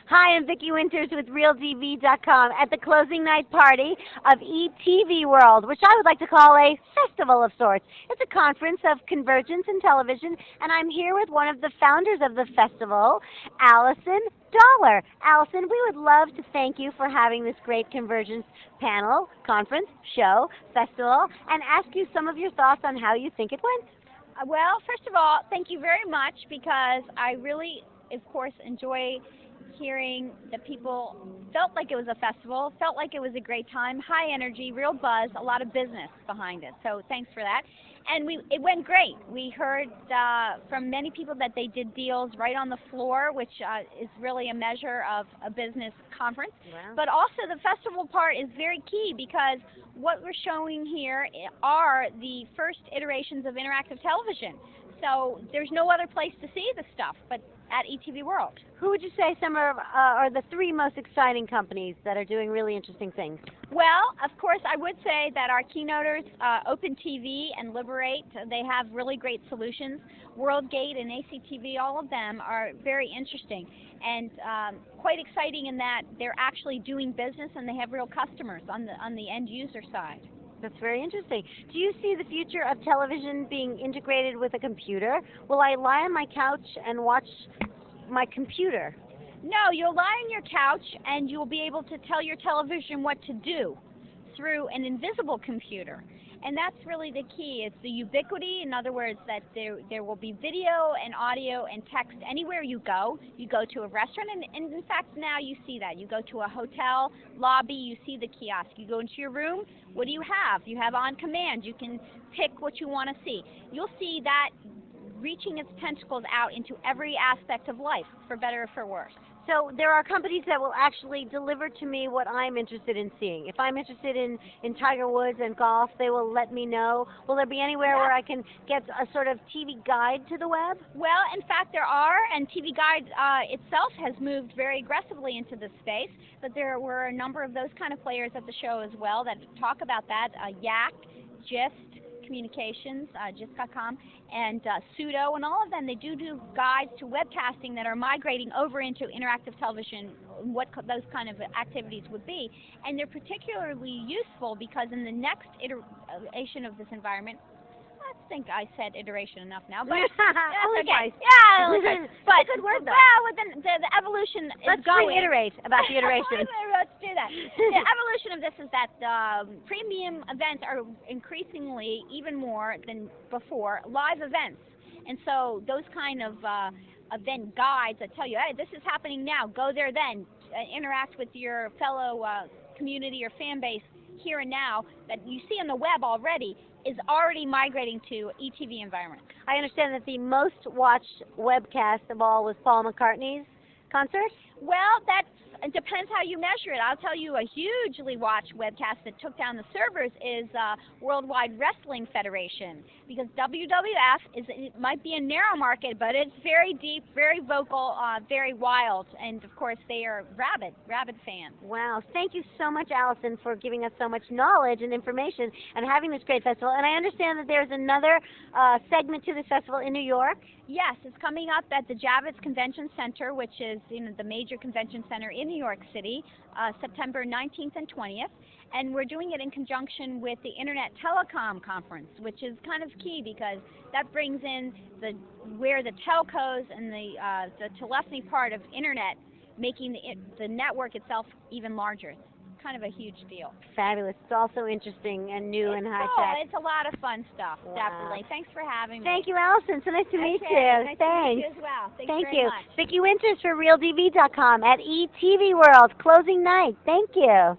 Hi, I'm Vickie Winters with RealTV.com at the closing night party of ETVworld, which I would like to call a festival of sorts. It's a conference of convergence in television, and I'm here with one of the founders of the festival, Allison. Allison, we would love to thank you for having this great convergence panel, conference, show, festival, and ask you some of your thoughts on how you think it went. Well, first of all, thank you very much because I really, of course, enjoy hearing that people felt like it was a festival, felt like it was a great time, high energy, real buzz, a lot of business behind it. So thanks for that. And it went great. We heard from many people that they did deals right on the floor, which is really a measure of a business conference. Wow. But also the festival part is very key because what we're showing here are the first iterations of interactive television. So there's no other place to see this stuff but at ETVworld. Who would you say some are the three most exciting companies that are doing really interesting things? Well, of course, I would say that our keynoters, Open TV and Liberate, they have really great solutions. WorldGate and ACTV, all of them are very interesting and quite exciting in that they're actually doing business and they have real customers on the end user side. That's very interesting. Do you see the future of television being integrated with a computer? Will I lie on my couch and watch my computer? No, you'll lie on your couch and you'll be able to tell your television what to do through an invisible computer. And that's really the key. It's the ubiquity. In other words, that there will be video and audio and text anywhere you go. You go to a restaurant, and in fact now you see that. You go to a hotel lobby, you see the kiosk. You go into your room, what do you have? You have on command. You can pick what you want to see. You'll see that reaching its tentacles out into every aspect of life, for better or for worse. So there are companies that will actually deliver to me what I'm interested in seeing. If I'm interested in Tiger Woods and golf, they will let me know. Will there be anywhere where I can get a sort of TV guide to the web? Well, in fact, there are, and TV Guide itself has moved very aggressively into this space, but there were a number of those kind of players at the show as well that talk about that. Yak, Gist, Communications, gist.com, and Pseudo, and all of them, they do guides to webcasting that are migrating over into interactive television, what those kind of activities would be. And they're particularly useful because in the next iteration of this environment, I think I said iteration enough now, but only okay. twice. Yeah, but good word, though. well, the evolution Let's is going. reiterate about the iteration. Let's do that. The evolution of this is that premium events are increasingly, even more than before, live events, and so those kind of event guides that tell you, hey, this is happening now. Go there then. Interact with your fellow community or fan base here and now that you see on the web already is already migrating to ETV environment. I understand that the most watched webcast of all was Paul McCartney's concert? Well, it depends how you measure it. I'll tell you a hugely watched webcast that took down the servers is Worldwide Wrestling Federation, because WWF it might be a narrow market, but it's very deep, very vocal, very wild, and of course they are rabid fans. Wow. Thank you so much, Allison, for giving us so much knowledge and information and having this great festival. And I understand that there's another segment to this festival in New York. Yes, it's coming up at the Javits Convention Center, which is the major convention center in New York City, September 19th and 20th. And we're doing it in conjunction with the Internet Telecom Conference, which is kind of key because that brings in where the telcos and the telephony part of Internet, making the network itself even larger. Kind of a huge deal. Fabulous. It's also interesting and new and high cool. tech. It's a lot of fun stuff, wow. Definitely. Thanks for having me. Thank you, Allison. So nice to meet you. Nice Thanks. to meet you as well. Thanks Thank very you. much. Vickie Winters for RealTV.com at ETVworld. Closing night. Thank you.